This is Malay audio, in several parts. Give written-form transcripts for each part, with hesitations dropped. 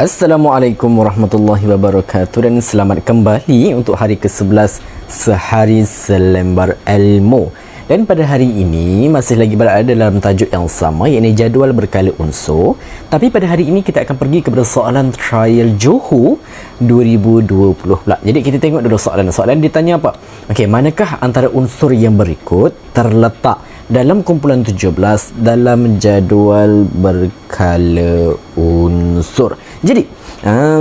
Assalamualaikum warahmatullahi wabarakatuh dan selamat kembali untuk hari ke-11 Sehari Selembar Ilmu. Dan pada hari ini masih lagi berada dalam tajuk yang sama, iaitu jadual berkala unsur. Tapi pada hari ini kita akan pergi kepada soalan trial Johor 2020 pula. Jadi kita tengok dulu soalan. Soalan ditanya apa? Okey, manakah antara unsur yang berikut terletak dalam kumpulan 17 dalam jadual berkala unsur? Jadi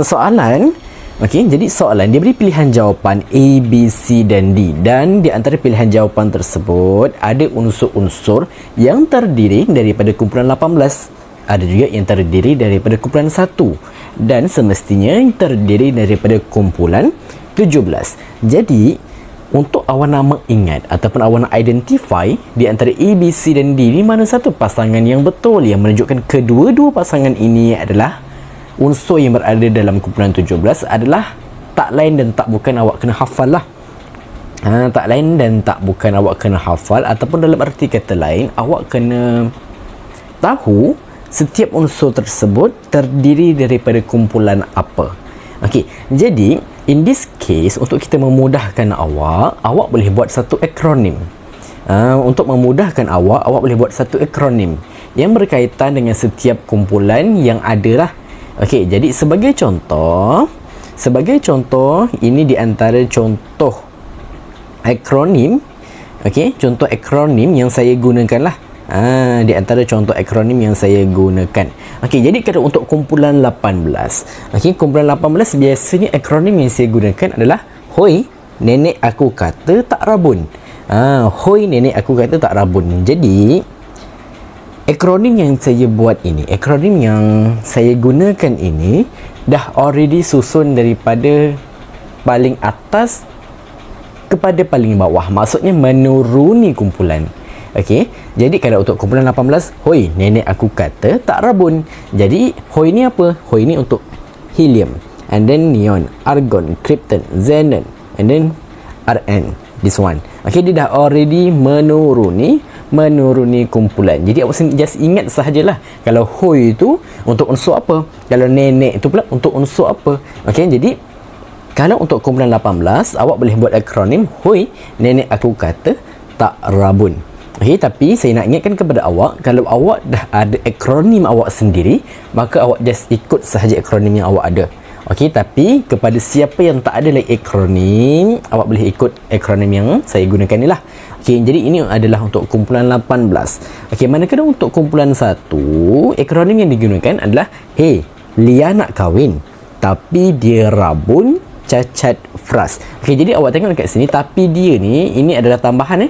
soalan, okey, jadi soalan dia beri pilihan jawapan A, B, C dan D, dan di antara pilihan jawapan tersebut ada unsur-unsur yang terdiri daripada kumpulan 18, ada juga yang terdiri daripada kumpulan 1, dan semestinya yang terdiri daripada kumpulan 17. Jadi untuk awak nak mengingat ataupun awak nak identify di antara A, B, C dan D, di mana satu pasangan yang betul yang menunjukkan kedua-dua pasangan ini adalah unsur yang berada dalam kumpulan 17, adalah tak lain dan tak bukan awak kena hafal lah. Tak lain dan tak bukan awak kena hafal, ataupun dalam arti kata lain, awak kena tahu setiap unsur tersebut terdiri daripada kumpulan apa. Okey, jadi in this case, untuk kita memudahkan awak boleh buat satu akronim. Untuk memudahkan awak boleh buat satu akronim yang berkaitan dengan setiap kumpulan yang ada lah. Okey, jadi sebagai contoh, ini di antara contoh akronim. Okey, contoh akronim yang saya gunakan lah. Di antara contoh akronim yang saya gunakan. Okey, jadi kalau untuk kumpulan 18, okey, kumpulan 18 biasanya akronim yang saya gunakan adalah hoi, nenek aku kata tak rabun. Hoi, nenek aku kata tak rabun. Jadi akronim yang saya buat ini, akronim yang saya gunakan ini dah already susun daripada paling atas kepada paling bawah. Maksudnya menuruni kumpulan. Okey, jadi kalau untuk kumpulan 18, hoi, nenek aku kata tak rabun. Jadi hoi ni apa? Hoi ni untuk helium, and then neon, argon, krypton, xenon, and then Rn. This one. Okey, dia dah already menuruni kumpulan. Jadi awak just ingat sahajalah, kalau hoi itu untuk unsur apa, kalau nenek itu pula untuk unsur apa. Okey, jadi kalau untuk kumpulan 18, awak boleh buat akronim hoi, nenek aku kata tak rabun. Okey, tapi saya nak ingatkan kepada awak, kalau awak dah ada akronim awak sendiri, maka awak just ikut sahaja akronim yang awak ada. Okey, tapi kepada siapa yang tak ada lagi akronim, awak boleh ikut akronim yang saya gunakan ni lah. Okey, jadi ini adalah untuk kumpulan 18. Okey, manakala untuk kumpulan 1, akronim yang digunakan adalah hey, Lia nak kahwin tapi dia rabun, cacat, fras. Okey, jadi awak tengok dekat sini, tapi dia ni, ini adalah tambahan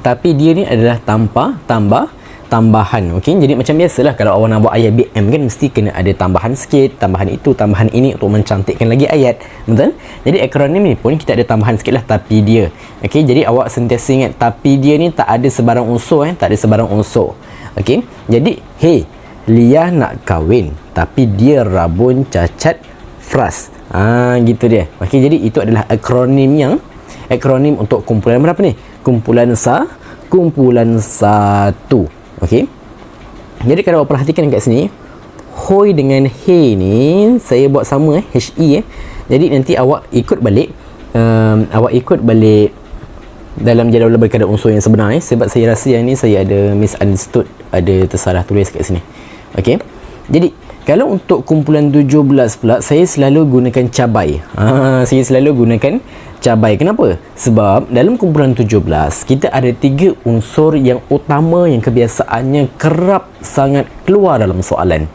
tapi dia ni adalah tambahan. Okey, jadi macam biasalah kalau awak nak buat ayat BM kan, mesti kena ada tambahan sikit, tambahan itu, tambahan ini untuk mencantikkan lagi ayat. Betul? Jadi akronim ni pun kita ada tambahan sikit lah, tapi dia. Okey, jadi awak sentiasa ingat tapi dia ni tak ada sebarang unsur, tak ada sebarang unsur. Okey, jadi hey, Lia nak kahwin tapi dia rabun, cacat, fras. Gitu dia. Okey, jadi itu adalah akronim untuk kumpulan berapa ni? Kumpulan 1. Okey. Jadi kalau awak perhatikan kat sini, hoi dengan he ni saya buat sama he. Jadi nanti awak ikut balik dalam jadual berkala unsur yang sebenar sebab saya rasa yang ni saya ada misunderstood, ada tersalah tulis kat sini. Okey. Jadi kalau untuk kumpulan 17 pula, saya selalu gunakan cabai. Kenapa? Sebab dalam kumpulan 17, kita ada 3 unsur yang utama yang kebiasaannya kerap sangat keluar dalam soalan.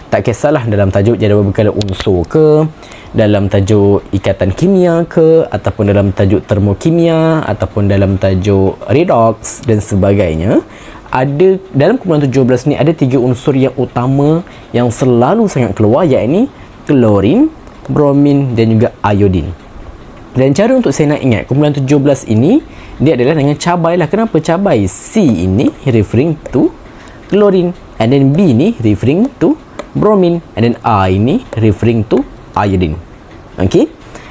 Tak kisahlah dalam tajuk jadual berkala unsur ke, dalam tajuk ikatan kimia ke, ataupun dalam tajuk termokimia, ataupun dalam tajuk redox dan sebagainya. Ada dalam kumpulan 17 ni ada 3 unsur yang utama yang selalu sangat keluar, iaitu klorin, bromin dan juga iodin. Dan cara untuk saya nak ingat kumpulan 17 ini, dia adalah dengan cabai lah. Kenapa cabai? C ini referring to klorin, and then B ni referring to bromin, and then I ini referring to iodine. Okay,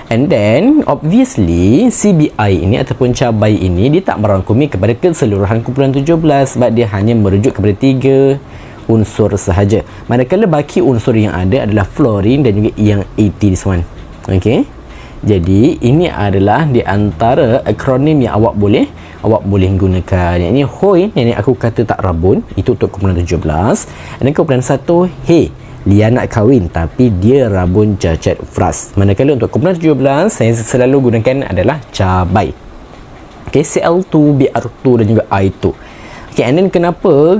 and then obviously CBI ini ataupun cabai ini dia tak merangkumi kepada keseluruhan kumpulan 17 sebab dia hanya merujuk kepada 3 unsur sahaja. Manakala baki unsur yang ada adalah fluorine dan juga yang 80 this one. Okey. Jadi ini adalah di antara akronim yang awak boleh gunakan. Yang ini HOI, yang ini aku kata tak rabun, itu untuk kumpulan 17. Dan kumpulan 1 He, Lia nak kahwin tapi dia rabun cacat fras. Manakala untuk kumpulan 17 saya selalu gunakan adalah cabai. Okey, Cl2, Br2 dan juga I2. Okey, and then kenapa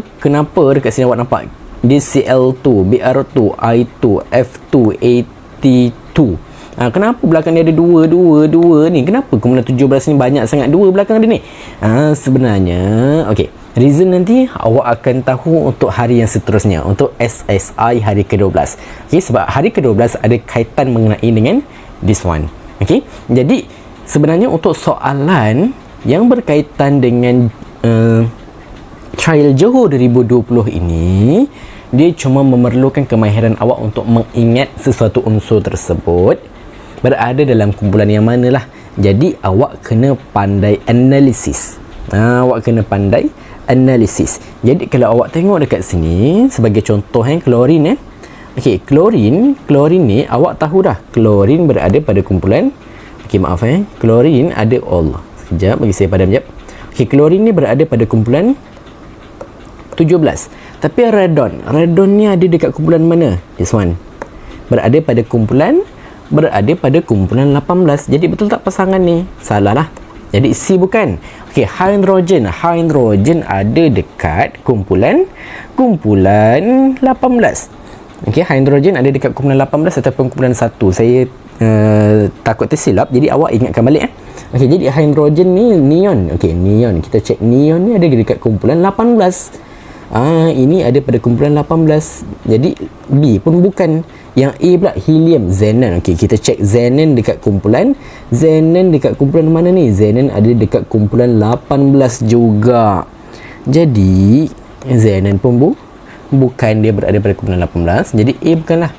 dekat sini awak nampak dia Cl2, Br2, I2, F2, AT2. Kenapa belakang dia ada dua ni? Kenapa kumpulan 17 ni banyak sangat dua belakang dia ni? Sebenarnya, okey, reason nanti awak akan tahu untuk hari yang seterusnya, untuk SSI hari ke-12. Okey, sebab hari ke-12 ada kaitan mengenai dengan this one. Okey, jadi sebenarnya untuk soalan yang berkaitan dengan trial Johor 2020 ini, dia cuma memerlukan kemahiran awak untuk mengingat sesuatu unsur tersebut berada dalam kumpulan yang manalah. Jadi awak kena pandai analisis. Jadi kalau awak tengok dekat sini sebagai contoh klorin okey, klorin ni awak tahu dah, klorin berada pada kumpulan, okey maaf klorin ada Allah. Sekejap bagi saya padam jap. Okey, klorin ni berada pada kumpulan 17. Tapi radon ni ada dekat kumpulan mana? This one. Berada pada kumpulan 18. Jadi betul tak pasangan ni? Salah lah. Jadi C bukan. Okey, hydrogen ada dekat kumpulan 18. Okey, hydrogen ada dekat kumpulan 18 ataupun kumpulan 1. Saya takut tersilap, jadi awak ingatkan balik Okey, jadi hydrogen ni neon. Okey, neon. Kita cek neon ni ada dekat kumpulan 18. Ini ada pada kumpulan 18. Jadi B pun bukan. Yang A pula helium, xenon. Okey, kita cek xenon dekat kumpulan mana ni? Xenon ada dekat kumpulan 18 juga. Jadi xenon pun bukan, dia berada pada kumpulan 18. Jadi A bukanlah.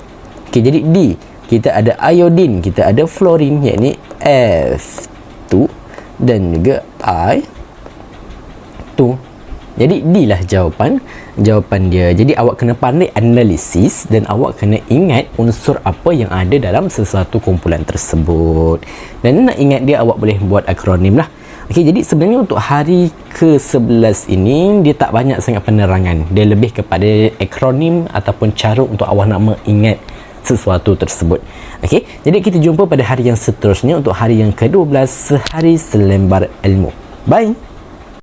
Okey, jadi D kita ada iodine, kita ada fluorine, yakni F2 dan juga I2. Jadi D lah jawapan dia. Jadi awak kena pandai analisis dan awak kena ingat unsur apa yang ada dalam sesuatu kumpulan tersebut. Dan nak ingat dia, awak boleh buat akronim lah. Okey, jadi sebenarnya untuk hari ke-11 ini dia tak banyak sangat penerangan. Dia lebih kepada akronim ataupun cara untuk awak nak mengingat sesuatu tersebut. Okey, jadi kita jumpa pada hari yang seterusnya untuk hari yang ke-12 sehari selembar ilmu. Bye.